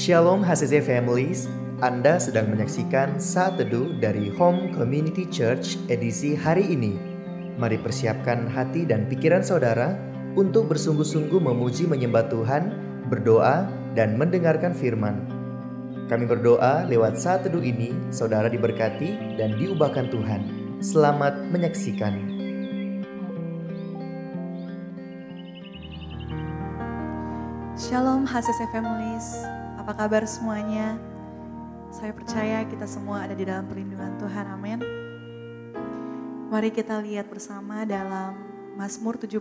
Shalom HCC Families, Anda sedang menyaksikan Saat Teduh dari Home Community Church edisi hari ini. Mari persiapkan hati dan pikiran saudara untuk bersungguh-sungguh memuji menyembah Tuhan, berdoa, dan mendengarkan firman. Kami berdoa lewat Saat Teduh ini, saudara diberkati dan diubahkan Tuhan. Selamat menyaksikan. Shalom HCC Families, apa kabar semuanya? Saya percaya kita semua ada di dalam perlindungan Tuhan, amin. Mari kita lihat bersama dalam Mazmur 71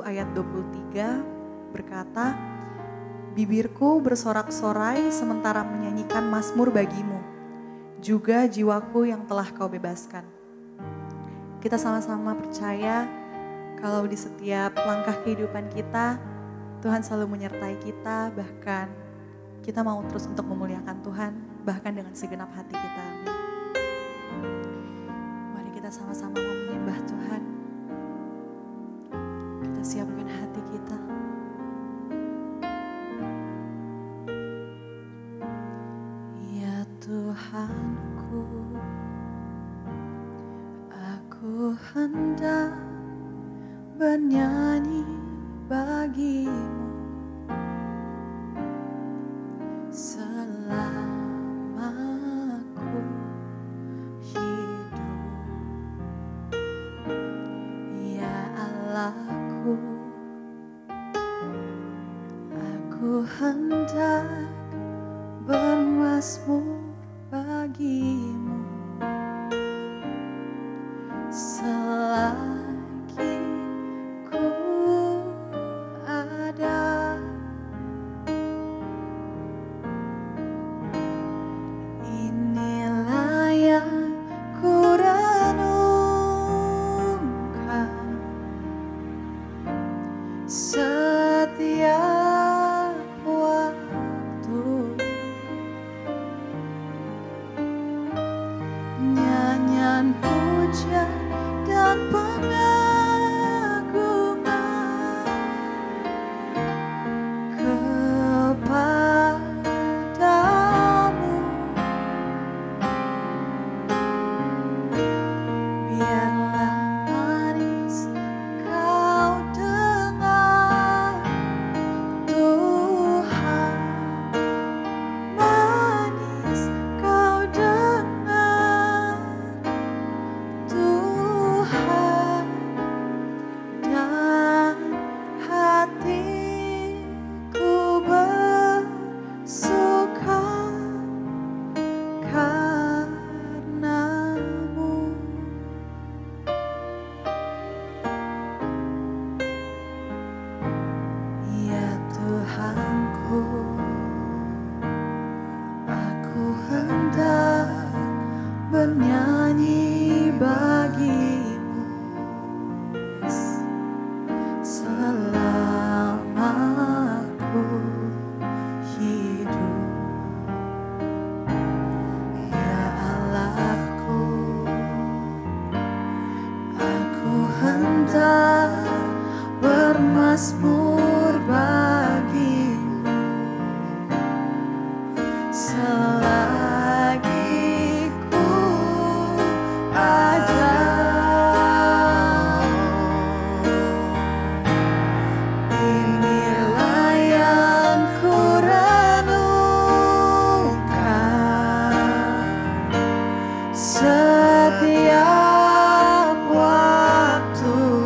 ayat 23 berkata, bibirku bersorak-sorai sementara menyanyikan mazmur bagimu, juga jiwaku yang telah kau bebaskan. Kita sama-sama percaya kalau di setiap langkah kehidupan kita, Tuhan selalu menyertai kita, bahkan kita mau terus untuk memuliakan Tuhan, bahkan dengan segenap hati kita. Amin. Mari kita sama-sama menyembah Tuhan. Kita siapkan hati kita. Ya Tuhanku, aku hendak bernyanyi bagimu selama aku hidup, ya Allahku, aku hendak bermazmur bagimu selagi ku ada. Inilah yang ku renungkan setiap waktu, nyanyian puja dan pengagungan kepadamu. Biarlah manis kau dengar, Tuhan, manis kau dengar, Tuhan, dan hatiku bersuka karenamu. Ya Tuhanku, aku hendak bernyanyi bagimu selama aku hidup, ya Allahku, aku hendak bermazmur bagimu selagi ku ada. Inilah yang ku renungkan setiap waktu,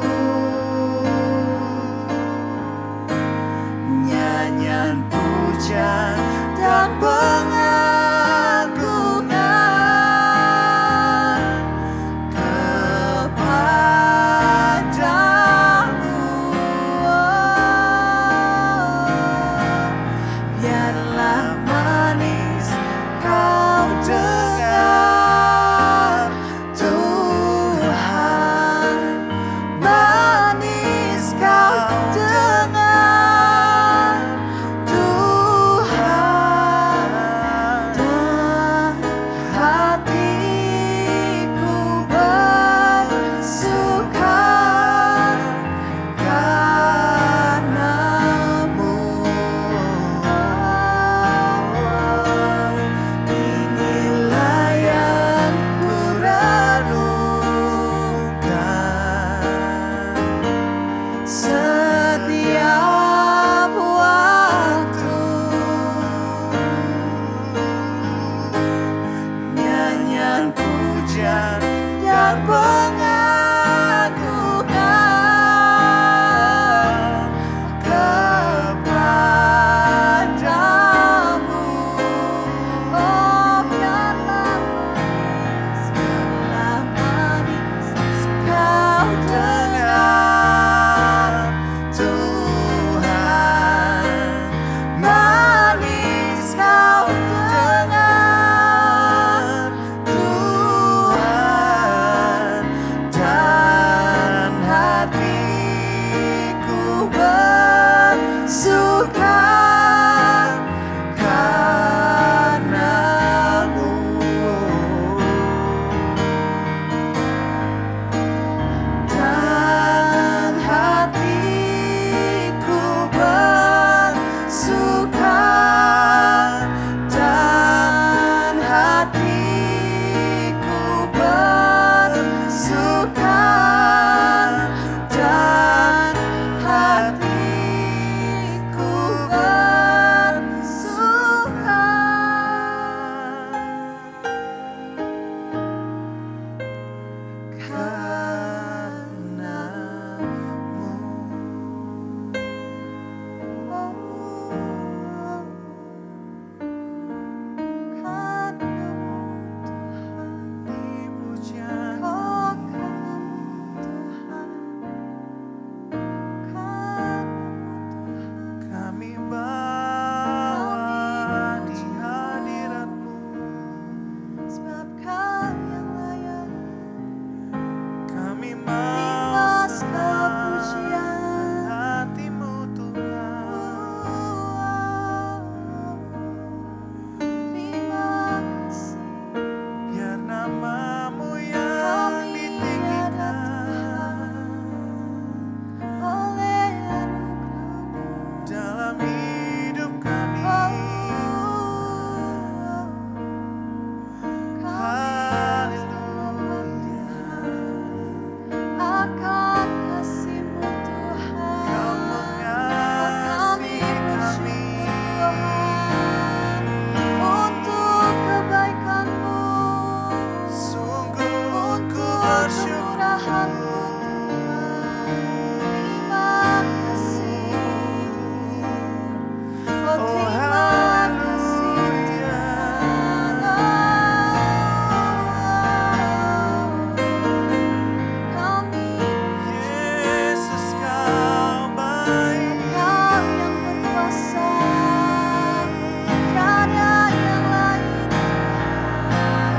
setiap waktu. Nyanyian pujian dan pengagungan kepadamu. Oh biarlah manis kau dengar Tuhan, manis kau dengar Tuhan, dan hatiku bersuka karenamu. Dan hatiku bersuka, dan hatiku bersuka, dan hatiku bersuka. Kami bawa di hadirat-Mu, sebab Kau yang layak. Kami mau pujian hati-Mu Tuhan. Terima kasih, biar nama-Mu yang ditinggikan oleh anugerah-Mu dalam hidup kami. Haleluya. Akan kasih-Mu Tuhan, Kau mengasihi kami Tuhan, untuk kebaikan-Mu, sungguh untuk kemurahan-Mu Tuhan. Terima kasih, oh terima kasih Tuhan. Kami Yesus, Kau baik, Kau yang berkuasa, tiada yang lain.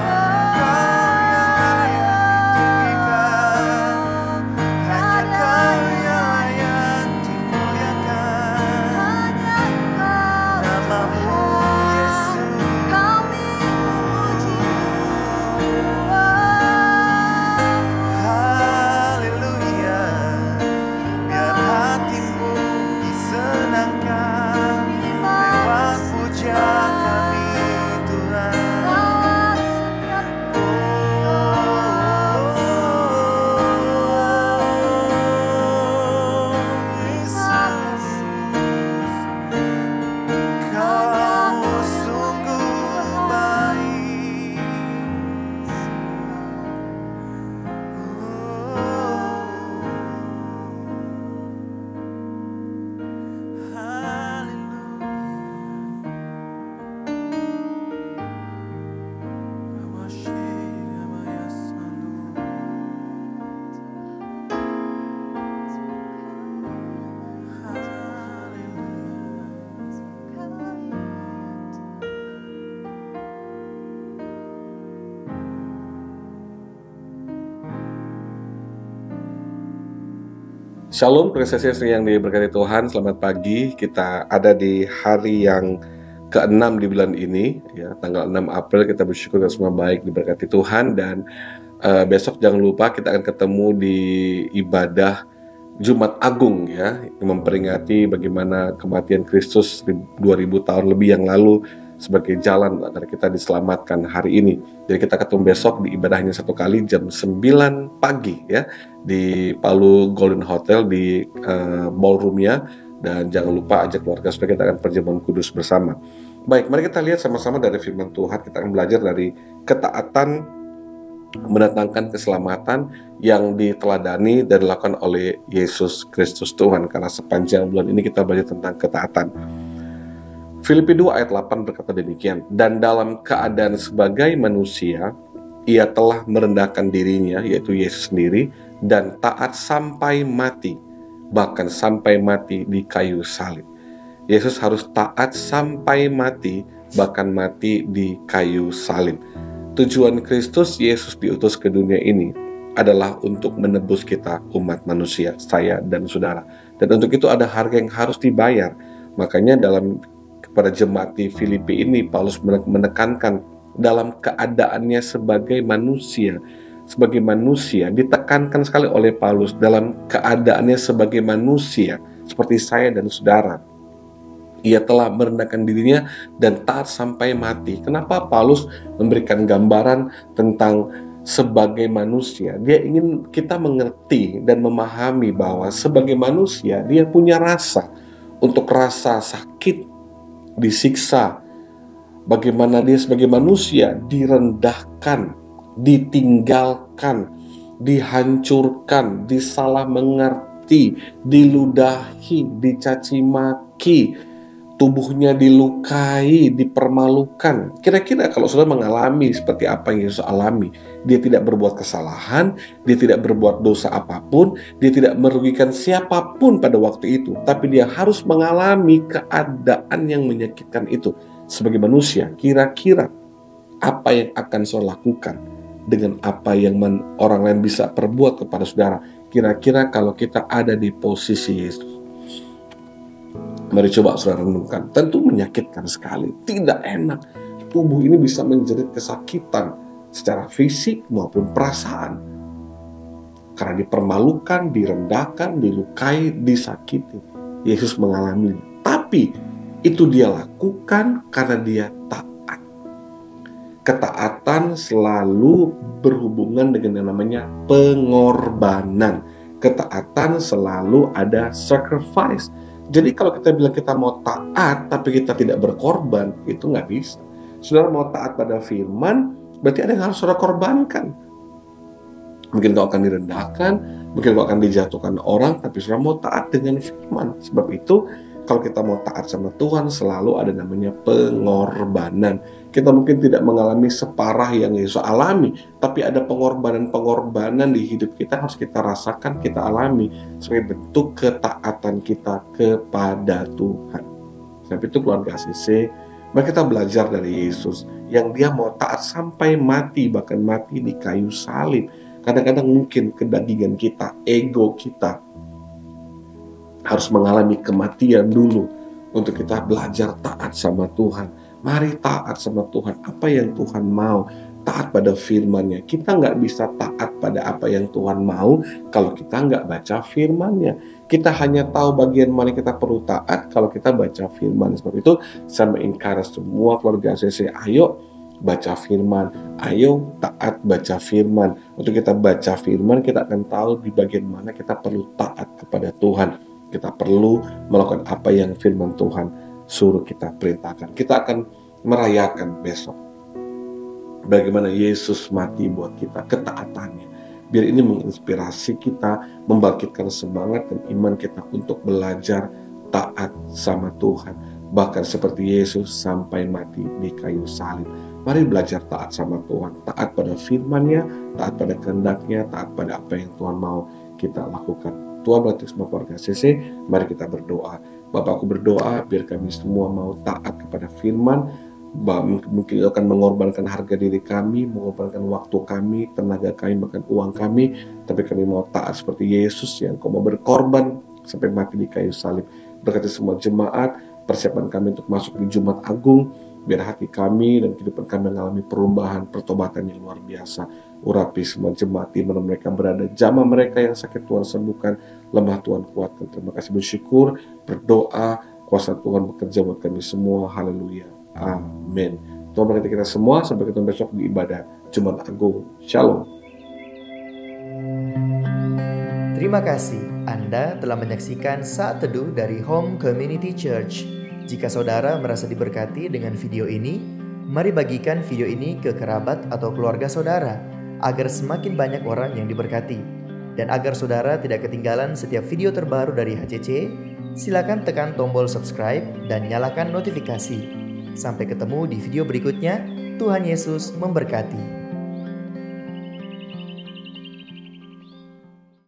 Kau yang layak ditinggikan, hanya Kau yang layak dimuliakan. Hanya Engkau Nama-Mu Yesus, kami memuji-Mu. Haleluya. Biar hati-Mu disenangkan lewat pujian kami Tuhan. Yesus, Kau sungguh baik. Shalom, Presesius yang diberkati Tuhan. Selamat pagi. Kita ada di hari yang ke-6 di bulan ini, ya, tanggal 6 April. Kita bersyukur dan semua baik diberkati Tuhan. Dan besok jangan lupa kita akan ketemu di ibadah Jumat Agung, ya, yang memperingati bagaimana kematian Kristus 2000 tahun lebih yang lalu sebagai jalan agar kita diselamatkan hari ini. Jadi kita ketemu besok di ibadahnya 1 kali jam 9 pagi ya di Palu Golden Hotel di ballroomnya, dan jangan lupa ajak keluarga supaya kita akan perjamuan kudus bersama. Baik, mari kita lihat sama-sama dari firman Tuhan. Kita akan belajar dari ketaatan mendatangkan keselamatan yang diteladani dan dilakukan oleh Yesus Kristus Tuhan, karena sepanjang bulan ini kita belajar tentang ketaatan. Filipi 2 ayat 8 berkata demikian, dan dalam keadaan sebagai manusia, ia telah merendahkan dirinya, yaitu Yesus sendiri, dan taat sampai mati, bahkan sampai mati di kayu salib. Yesus harus taat sampai mati, bahkan mati di kayu salib. Tujuan Kristus Yesus diutus ke dunia ini adalah untuk menebus kita, umat manusia, saya dan saudara. Dan untuk itu ada harga yang harus dibayar. Makanya kepada jemaat di Filipi ini, Paulus menekankan dalam keadaannya sebagai manusia. Sebagai manusia, ditekankan sekali oleh Paulus dalam keadaannya sebagai manusia, seperti saya dan saudara. Ia telah merendahkan dirinya dan taat sampai mati. Kenapa Paulus memberikan gambaran tentang sebagai manusia? Dia ingin kita mengerti dan memahami bahwa sebagai manusia, dia punya rasa untuk rasa sakit, disiksa. Bagaimana dia sebagai manusia direndahkan, ditinggalkan, dihancurkan, disalah mengerti, diludahi, dicaci maki, tubuhnya dilukai, dipermalukan. Kira-kira kalau saudara mengalami seperti apa yang Yesus alami, dia tidak berbuat kesalahan, dia tidak berbuat dosa apapun, dia tidak merugikan siapapun pada waktu itu, tapi dia harus mengalami keadaan yang menyakitkan itu. Sebagai manusia, kira-kira apa yang akan saudara lakukan dengan apa yang orang lain bisa perbuat kepada saudara? Kira-kira kalau kita ada di posisi Yesus, mari coba saudara renungkan. Tentu menyakitkan sekali, tidak enak. Tubuh ini bisa menjerit kesakitan secara fisik maupun perasaan, karena dipermalukan, direndahkan, dilukai, disakiti. Yesus mengalaminya, tapi itu dia lakukan karena dia taat. Ketaatan selalu berhubungan dengan yang namanya pengorbanan. Ketaatan selalu ada sacrifice. Jadi kalau kita bilang kita mau taat tapi kita tidak berkorban, itu nggak bisa. Saudara mau taat pada firman, berarti ada yang harus saudara korbankan. Mungkin kau akan direndahkan, mungkin kau akan dijatuhkan orang, tapi saudara mau taat dengan firman. Sebab itu kalau kita mau taat sama Tuhan, selalu ada namanya pengorbanan. Kita mungkin tidak mengalami separah yang Yesus alami, tapi ada pengorbanan-pengorbanan di hidup kita harus kita rasakan, kita alami sebagai bentuk ketaatan kita kepada Tuhan. Sebab itu keluarga ACC, mari kita belajar dari Yesus yang dia mau taat sampai mati, bahkan mati di kayu salib. Kadang-kadang mungkin kedagingan kita, ego kita harus mengalami kematian dulu untuk kita belajar taat sama Tuhan. Mari taat sama Tuhan. Apa yang Tuhan mau, taat pada firman-Nya. Kita nggak bisa taat pada apa yang Tuhan mau kalau kita nggak baca firman-Nya. Kita hanya tahu bagian mana kita perlu taat kalau kita baca firman. Sebab itu saya encourage semua keluarga ACC, ayo baca firman, ayo taat baca firman. Untuk kita baca firman, kita akan tahu di bagian mana kita perlu taat kepada Tuhan. Kita perlu melakukan apa yang firman Tuhan suruh kita perintahkan. Kita akan merayakan besok bagaimana Yesus mati buat kita, ketaatannya. Biar ini menginspirasi kita, membangkitkan semangat dan iman kita untuk belajar taat sama Tuhan. Bahkan seperti Yesus sampai mati di kayu salib. Mari belajar taat sama Tuhan, taat pada firman-Nya, taat pada kehendak-Nya, taat pada apa yang Tuhan mau kita lakukan. Tuhan berkati semua keluarga ACC, mari kita berdoa. Bapak, aku berdoa biar kami semua mau taat kepada firman. Mungkin akan mengorbankan harga diri kami, mengorbankan waktu kami, tenaga kami, bahkan uang kami. Tapi kami mau taat seperti Yesus yang kau mau berkorban sampai mati di kayu salib. Berkati semua jemaat, persiapan kami untuk masuk di Jumat Agung. Biar hati kami dan kehidupan kami mengalami perubahan, pertobatan yang luar biasa. Urapi semua jemaat di mana mereka berada. Jamah mereka yang sakit Tuhan sembuhkan, lemah Tuhan kuatkan. Terima kasih, bersyukur, berdoa, kuasa Tuhan bekerja buat kami semua. Haleluya. Amin. Tuhan berkati kita semua. Sampai ketemu besok di ibadah Jumat Agung. Shalom. Terima kasih Anda telah menyaksikan Saat Teduh dari Home Community Church. Jika saudara merasa diberkati dengan video ini, mari bagikan video ini ke kerabat atau keluarga saudara, agar semakin banyak orang yang diberkati. Dan agar saudara tidak ketinggalan setiap video terbaru dari HCC, silakan tekan tombol subscribe dan nyalakan notifikasi. Sampai ketemu di video berikutnya. Tuhan Yesus memberkati.